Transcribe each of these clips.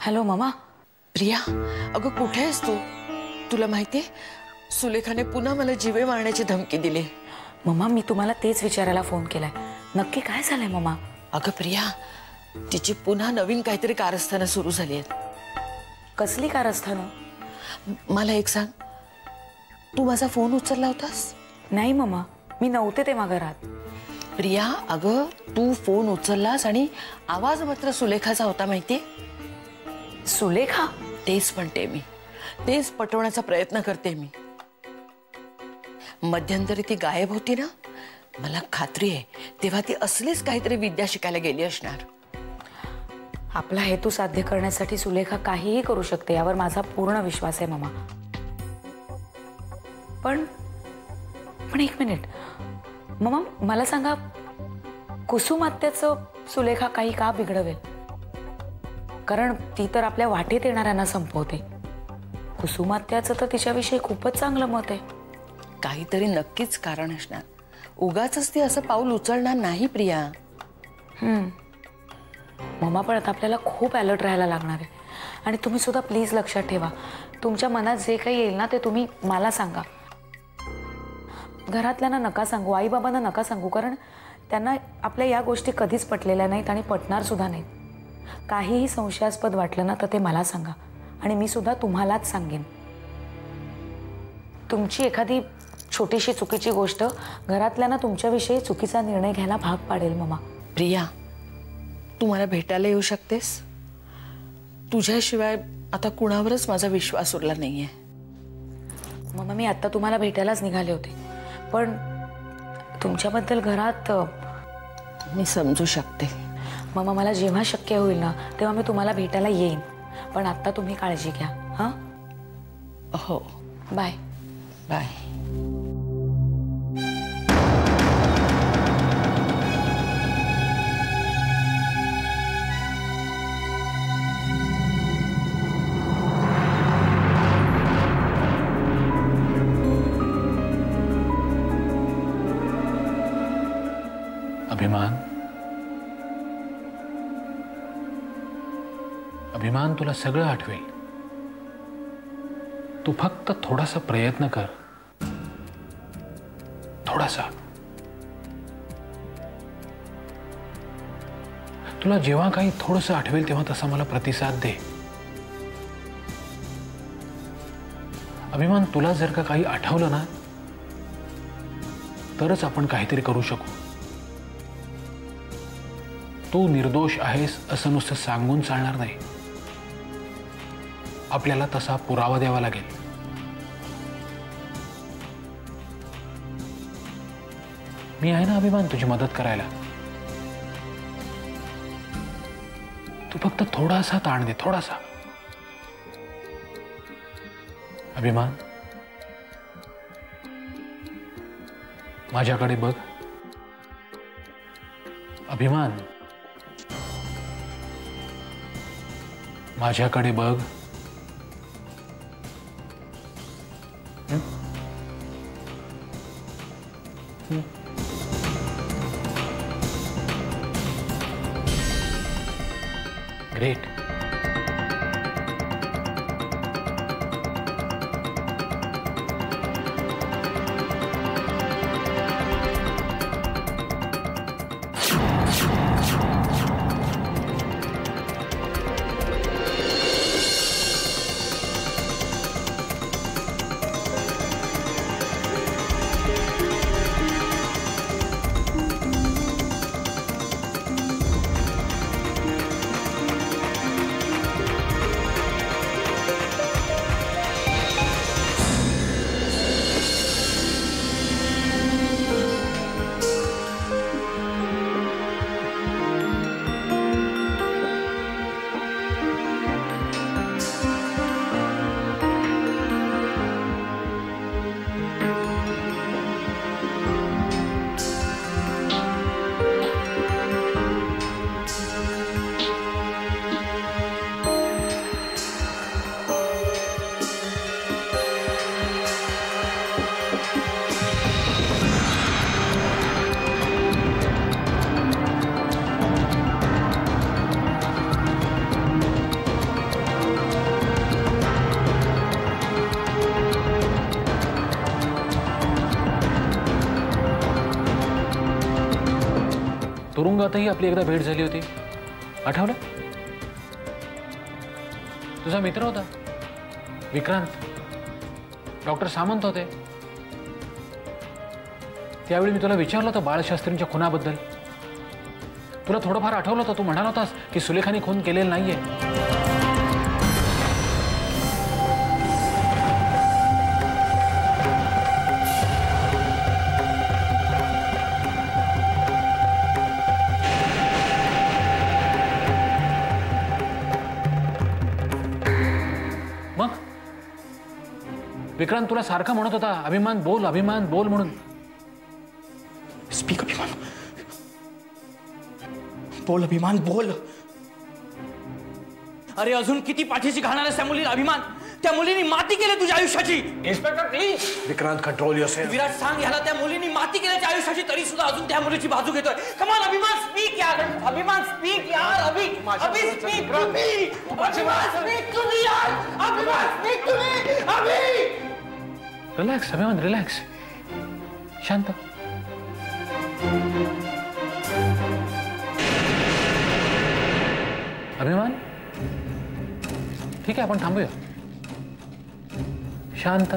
Hello मामा. प्रिया, अगं कुठे आहेस तू? तुला माहितीये सुलेखाने पुन्हा मला जीवे मारण्याची धमकी दिली. मम्मा मी तुम्हाला तेच विचारायला फोन केलाय. नक्की काय झालंय मम्मा? अगं प्रिया, तिची पुन्हा नवीन काहीतरी कारस्थानं सुरू झाली आहेत. कसली कारस्थानं? मला एक सांग, तू माझा फोन उचलला होतास? नाही मम्मा, मी नव्हते तेव्हा घरात. प्रिया अगं तू फोन उचललास आणि आवाज मात्र सुलेखाचा होता माहितीये. सुलेखा? तेच म्हणते मी, तेच पटवण्याचा प्रयत्न करते मी. मध्यंतरी ती गायब होती ना, मला खात्री आहे तेव्हा ती असलीच काहीतरी विद्या शिकायला गेली असणार. आपला हेतू साध्य करण्यासाठी सुलेखा काहीही करू शकते यावर माझा पूर्ण विश्वास आहे मामा. पण एक मिनिट मामा, मला सांगा कुसुम आत्याचं सुलेखा काही का बिघडवेल? कारण ती तर आपल्या वाटेत येणाऱ्यांना संपवते. कुसुम आत्याचं तर तिच्याविषयी खूपच चांगलं मत आहे. काहीतरी नक्कीच कारण असणार. उगाचच ती असं पाऊल उचलणार नाही प्रिया. मामा पण आता आपल्याला खूप अलर्ट राहायला लागणार आहे. आणि तुम्ही सुद्धा प्लीज लक्षात ठेवा, तुमच्या मनात जे काही येईल ना ते तुम्ही मला सांगा. घरातल्यांना नका सांगू, आई बाबांना नका सांगू, कारण त्यांना आपल्या या गोष्टी कधीच पटलेल्या नाहीत आणि पटणार सुद्धा नाहीत. काहीही संशयास्पद वाटलं ना तर ते मला सांगा आणि मी सुद्धा तुम्हालाच सांगेन. तुमची एखादी छोटीशी चुकीची गोष्ट घरातल्यांना तुमच्याविषयी चुकीचा निर्णय घ्यायला भाग पाडेल मामा. प्रिया, तू मला भेटायला येऊ शकतेस? तुझ्याशिवाय आता कुणावरच माझा विश्वास उरला नाहीये. मामा मी आता तुम्हाला भेटायलाच निघाले होते, पण तुमच्याबद्दल घरात मी समजू शकते. मामा मला जेव्हा शक्य होईल ना तेव्हा मी तुम्हाला भेटायला येईन. पण आता तुम्ही काळजी घ्या. हां? हो. बाय. बाय. अभिमान, अभिमान तुला सगळं आठवेल. तू फक्त थोडासा प्रयत्न कर, थोडासा. तुला जेव्हा काही थोडंसं आठवेल तेव्हा तसा मला प्रतिसाद दे. अभिमान, तुला जर का काही आठवलं ना तरच आपण काहीतरी करू शकू. तू निर्दोष आहेस असं नुसतं सांगून चालणार नाही. आपल्याला तसा पुरावा द्यावा लागेल. मी आहे ना अभिमान तुझी मदत करायला. तू फक्त थोडासा ताण दे, थोडासा. अभिमान, माझ्याकडे बघ. अभिमान, माझ्याकडे बघ. ग्रेट. तुरुंगातही आपली एकदा भेट झाली होती, आठवलं? तुझा मित्र होता विक्रांत, डॉक्टर सामंत होते. त्यावेळी मी तुला विचारलं होतं बाळशास्त्रींच्या खुनाबद्दल. तुला थोडंफार आठवलं होतं. तू म्हणाला होतास की सुलेखाने खून केलेला नाहीये. मग विक्रांत तुला सारखा म्हणत होता अभिमान बोल म्हणून. स्पीक अभिमान, बोल अभिमान बोल. अरे अजून किती पाठीशी घालणार आहेस त्या मुलीला? अभिमान, त्या मुलीने माती केली तुझ्या आयुष्याची. Inspector please. Vikrant control yourself. Virat सांग ह्याला त्या मुलीने माती केली त्या आयुष्याची, तरी सुद्धा अजून त्या मुलीची बाजू घेतोय. कम ऑन अभिमान, स्पीक यार. अभिमान स्पीक यार. Abhi speak to me. Abhimaan speak to me यार. Abhimaan speak to me. Abhi relax Abhimaan, relax, शांत. अभिमान ठीक आहे, आपण थांबूया. शांत,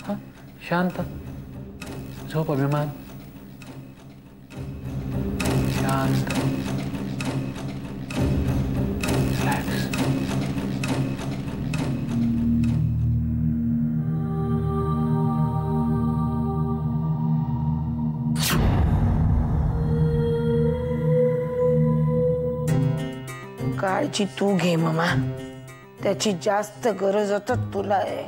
हा शांत. झोप अभिमान, शांत, रिलॅक्स. काळजी तू घे मामा, त्याची जास्त गरज आता तुला आहे.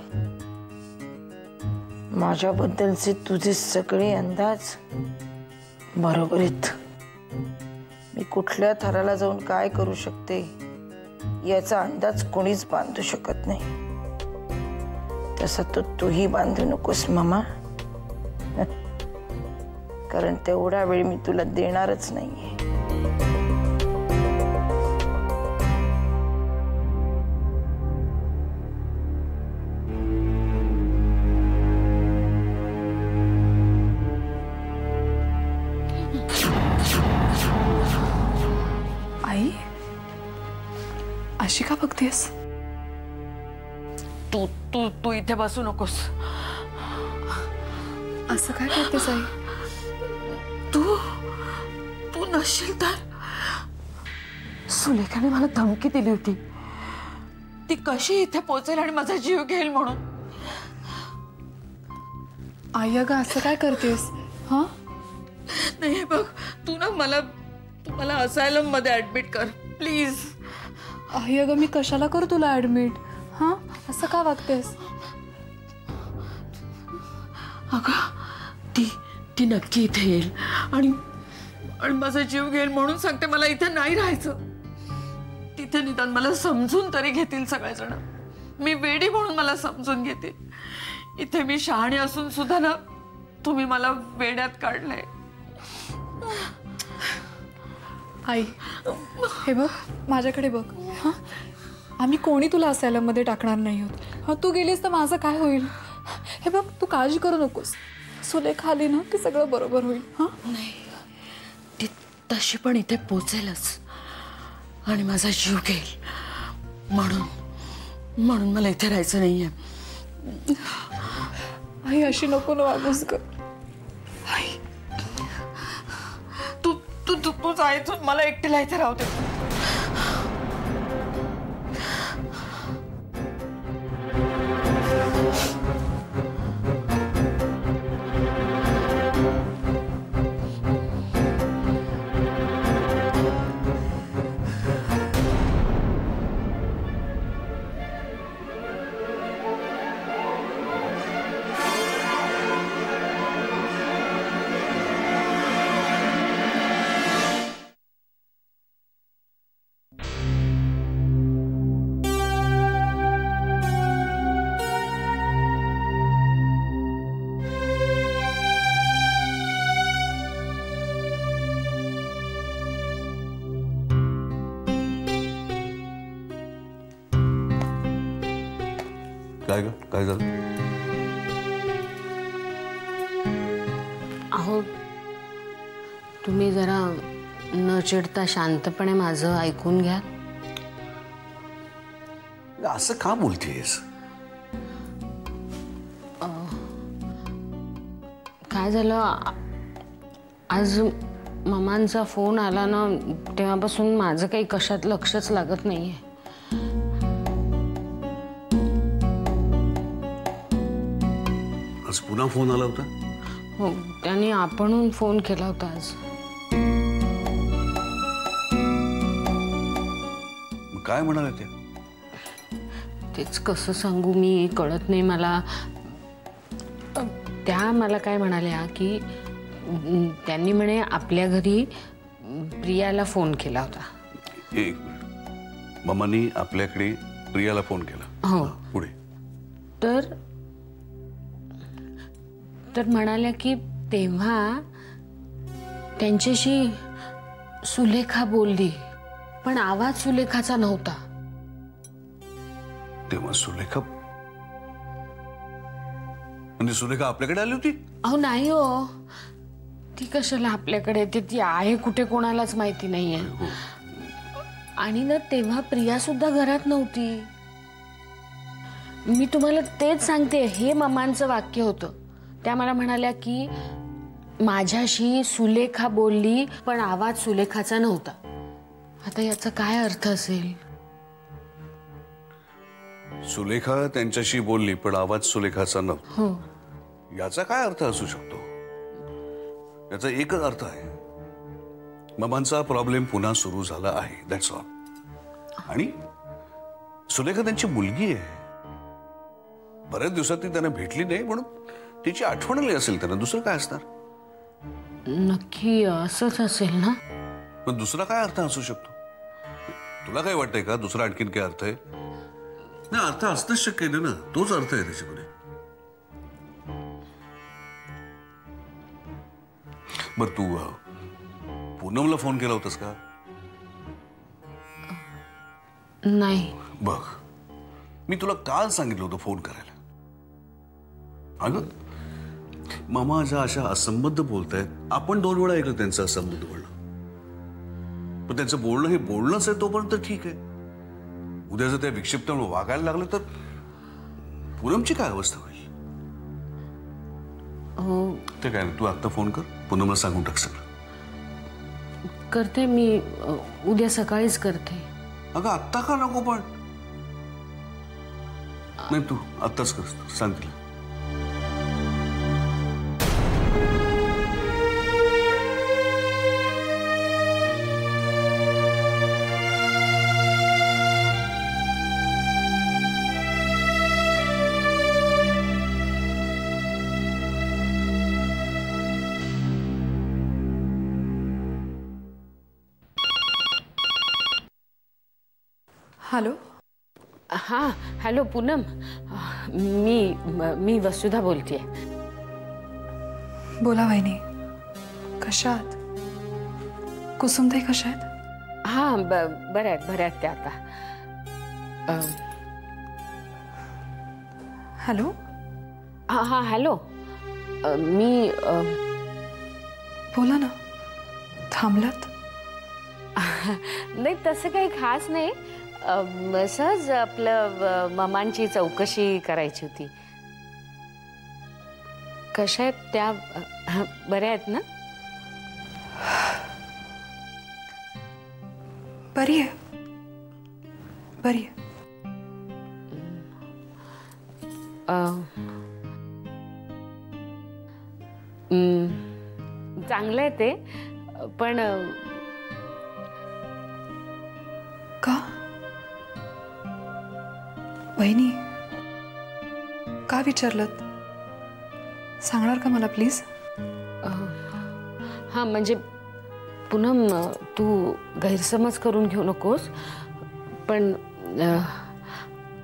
माझ्याबद्दलचे तुझे सगळे अंदाज बरोबर आहेत. मी कुठल्या थराला जाऊन काय करू शकते याचा अंदाज कोणीच बांधू शकत नाही. तसा तो तूही बांधू नकोस मामा, कारण तेवढा वेळ मी तुला देणारच नाहीये. आई, अशी का बघतेस? तू तू तू इथे बसू नकोस. असं काय करतेस आई? तू तू नसशील तर सुलेखाने मला धमकी दिली होती, ती कशी इथे पोहोचेल आणि माझा जीव घेईल म्हणून. आई अगं असं काय करतेस? हा नाही बघ, तू ना मला असायलम मध्ये ऍडमिट कर प्लीज. आई अगं मी कशाला करू तुला ऍडमिट? हा असं का वागतेस? अगं ती नक्की इथे येईल आणि माझा जीव घेईल म्हणून सांगते. मला इथे नाही राहायचं. तिथे निदान मला समजून तरी घेतील सगळेजण. मी वेडी म्हणून मला समजून घेते. इथे मी शहाणी असून सुद्धा ना तुम्ही मला वेड्यात काढलंय. आई हे बघ, माझ्याकडे बघ. हा आम्ही कोणी तुला असायलममध्ये टाकणार नाही आहोत. हा तू गेलीस तर माझं काय होईल? हे बघ, तू काळजी करू नकोस. सुलेखा आली ना की सगळं बरोबर होईल. हा नाही, ती तशी पण इथे पोचेलच आणि माझा जीव घेईल म्हणून मला इथे राहायचं नाहीये. आई अशी नको ना वागूस ग. आई तू तू तू तू जायचं, मला एकटीला इथे राहू दे. काय झालं? अहो तुम्ही जरा न चिडता शांतपणे माझं ऐकून घ्या. असं का बोलतेस? काय झालं, आज मामांचा फोन आला ना, तेव्हापासून माझं काही कशात लक्षच लागत नाहीये. आज पुन्हा फोन आला होता? हो, त्यांनी आपणहून फोन केला होता आज. काय म्हणाले ते? तेच कसं सांगू मी, कळत नाही मला. त्या मला काय म्हणाल्या की त्यांनी म्हणे आपल्या घरी प्रियाला फोन केला होता. एक मिनिट. मामांनी आपल्याकडे प्रियाला फोन केला? हो. पुढे? तर म्हणाल्या की तेव्हा त्यांच्याशी सुलेखा बोलली, पण आवाज सुलेखाचा नव्हता. तेव्हा सुलेखा म्हणजे सुलेखा आपल्याकडे आली होती? अहो नाही हो, ती कशाला आपल्याकडे येते, ती आहे कुठे कोणालाच माहिती नाहीये. आणि ना तेव्हा प्रिया सुद्धा घरात नव्हती. मी तुम्हाला तेच सांगते, हे मामांचं वाक्य होतं. त्या मला म्हणाल्या की माझ्याशी सुलेखा बोलली पण आवाज सुलेखाचा नव्हता. आता याचा काय अर्थ असेल? सुलेखा त्यांच्याशी बोलली पण आवाज सुलेखाचा नव्हता. हो. याचा काय अर्थ असू शकतो? याचा एकच अर्थ आहे, मामांचा प्रॉब्लेम पुन्हा सुरू झाला आहे. That's all. आणि सुलेखा त्यांची मुलगी आहे. बऱ्याच दिवसात ती त्यांना भेटली नाही म्हणून तिची आठवण आली असेल त्यांना. दुसरं काय असणार? नक्की असंच असेल ना? पण दुसरा काय अर्थ असू शकतो? तुला काय वाटतंय का दुसरा आणखीन काय अर्थ आहे? नाही, अर्थ असणंच शक्य आहे ना. तोच अर्थ आहे त्याच्यामध्ये. बर, तू पूनमला फोन केला होतास का? नाही. बघ, मी तुला काल सांगितलं होतं फोन करायला. अगं, मामा ज्या अशा असंबद्ध बोलतायत, आपण 2 वेळा ऐकलं त्यांचं असंबद्ध बोलणं. पण त्यांचं बोलणं हे बोलणंच आहे तोपर्यंत ठीक आहे. उद्या जर त्या विक्षिप्तपणे वागायला लागलं तर पूनमची काय अवस्था होईल? ते काय नाही, तू आता फोन कर, पूनमला सांगून टाक सगळं. करते मी, उद्या सकाळीच करते. अगं आत्ता का नको? पण नाही, तू आत्ताच कर, सांग तिला. हॅलो. हां, हॅलो पूनम. मी वसुधा बोलतेय. बोला वहिनी, कशा आहात? कुसुमताई कशा आहेत? हां, बऱ्या आहेत त्या आता. हॅलो. हां हॅलो. मी बोला ना, थांबलात? नाही, तसं काही खास नाही. सहज आपलं मामांची चौकशी करायची होती. कशा आहेत त्या? बऱ्या आहेत ना? बरी आहे. चांगलं आहे ते, पण का वहिनी, का विचारलत? सांगणार का मला प्लीज? हां, म्हणजे पूनम, तू गैरसमज करून घेऊ नकोस. पण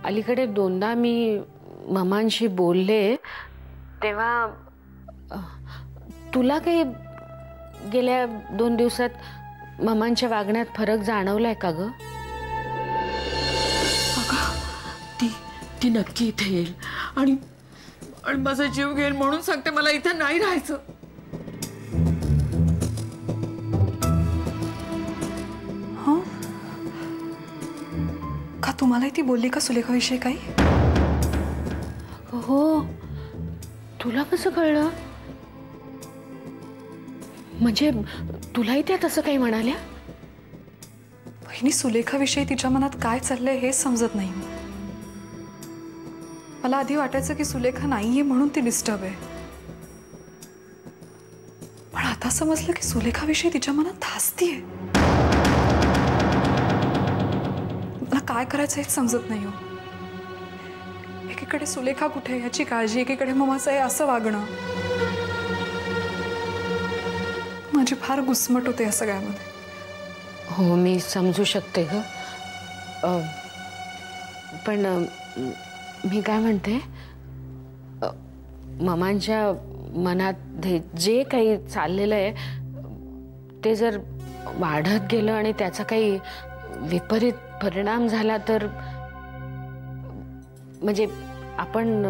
अलीकडे 2दा मी मामांशी बोलले, तेव्हा तुला काही गेल्या 2 दिवसात मामांच्या वागण्यात फरक जाणवलाय का ग? ती नक्की इथे येईल आणि माझा जीव घेईल म्हणून सांगते. मला इथे नाही राहायचं. का तुम्हालाही ती बोलली का सुलेखाविषयी काही? हो, तुला कसं कळलं? म्हणजे तुलाही त्या तसं काही म्हणाल्या? बहिणी, सुलेखाविषयी तिच्या मनात काय चाललंय हेच समजत नाही. मला आधी वाटायचं की सुलेखा नाहीये म्हणून ती डिस्टर्ब आहे, पण आता समजलं की सुलेखाविषयी तिच्या मनात धास्ती आहे. मला काय करायचं हेच समजत नाही हो. एकीकडे सुलेखा कुठे याची काळजी, एकीकडे ममाचं आहे असं वागणं. माझी फार घुसमट होते या सगळ्यामध्ये. हो, मी समजू शकते ग. पण मी काय म्हणते, ममांच्या मनात जे काही चाललेलं आहे ते जर वाढत गेलं आणि त्याचा काही विपरीत परिणाम झाला तर म्हणजे आपण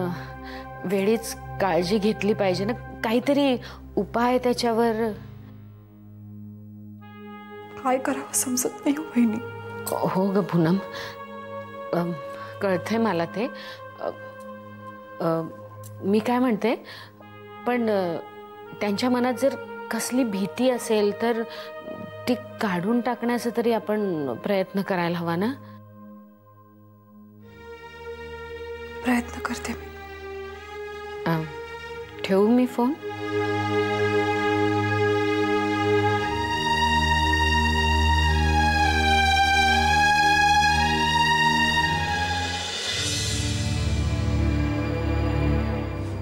वेळीच काळजी घेतली पाहिजे ना. काहीतरी उपाय त्याच्यावर. काय करावं समजत नाही हो बहिणी. हो ग पूनम, कळतंय मला ते. मी काय म्हणते, पण त्यांच्या मनात जर कसली भीती असेल तर ती काढून टाकण्याचा तरी आपण प्रयत्न करायला हवा ना. प्रयत्न करते मी. ठेवू मी फोन?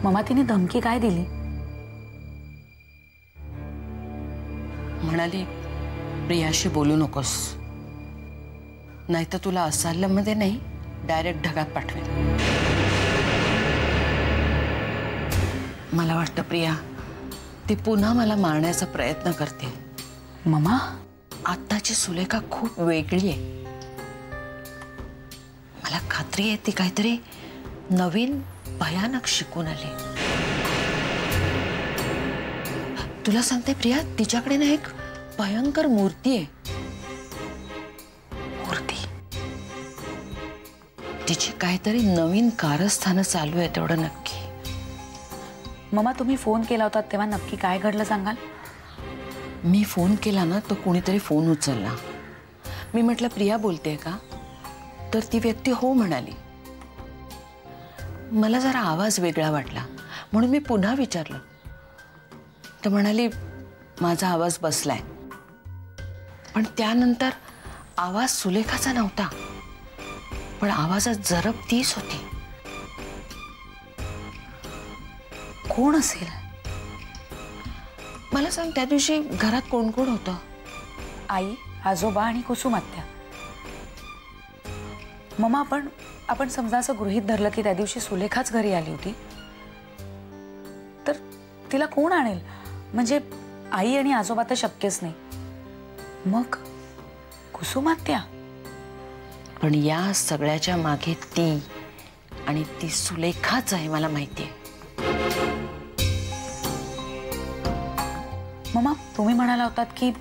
ममा, तिने धमकी काय दिली? म्हणाली प्रियाशी बोलू नकोस, नाही तर तुला असाल्यमध्ये नाही डायरेक्ट ढगात पाठवेल. मला वाटतं प्रिया ती पुन्हा मला मारण्याचा प्रयत्न करते. ममा, आत्ताची सुलेखा खूप वेगळी आहे. मला खात्री आहे ती काहीतरी नवीन भयानक शिकून आली. तुला सांगते प्रिया, तिच्याकडे ना एक भयंकर मूर्ती आहे. मूर्ती, तिची काहीतरी नवीन कारस्थानं चालू आहे तेवढं नक्की. ममा, तुम्ही फोन केला होता तेव्हा नक्की काय घडलं सांगाल? मी फोन केला ना तो कोणीतरी फोन उचलला. मी म्हटलं प्रिया बोलते का, तर ती व्यक्ती हो म्हणाली. मला जरा आवाज वेगळा वाटला म्हणून मी पुन्हा विचारलं तर म्हणाली माझा आवाज बसलाय. पण त्यानंतर आवाज सुलेखाचा नव्हता, पण आवाजात जरब तीच होती. कोण असेल? मला सांग, त्या दिवशी घरात कोण कोण होतं? आई, आजोबा आणि कुसुम आत्या. ममा, आपण समजा असं गृहीत धरलं की त्या दिवशी सुलेखाच घरी आली होती, तर तिला कोण आणेल? म्हणजे आई आणि आजोबा तर शक्यच नाही. मग कुसुम आत्या? पण या सगळ्याच्या मागे ती, आणि ती सुलेखाच आहे मला माहिती आहे. ममा, तुम्ही म्हणाला होतात की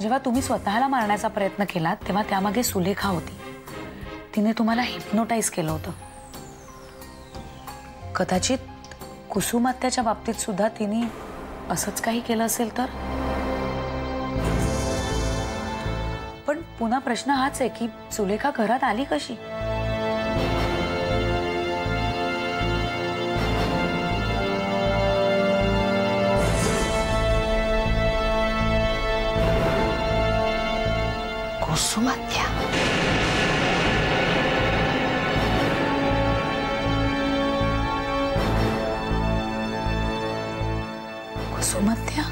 जेव्हा तुम्ही स्वतःला मारण्याचा प्रयत्न केलात तेव्हा त्यामागे सुलेखा होती. तिने तुम्हाला हिप्नोटाईज केलं होतं. कदाचित कुसुम आत्याच्या बाबतीत सुद्धा तिने असंच काही केलं असेल तर. पण पुन्हा प्रश्न हाच आहे की सुलेखा घरात आली कशी? कुसुम आत्या. कुसुम आत्या?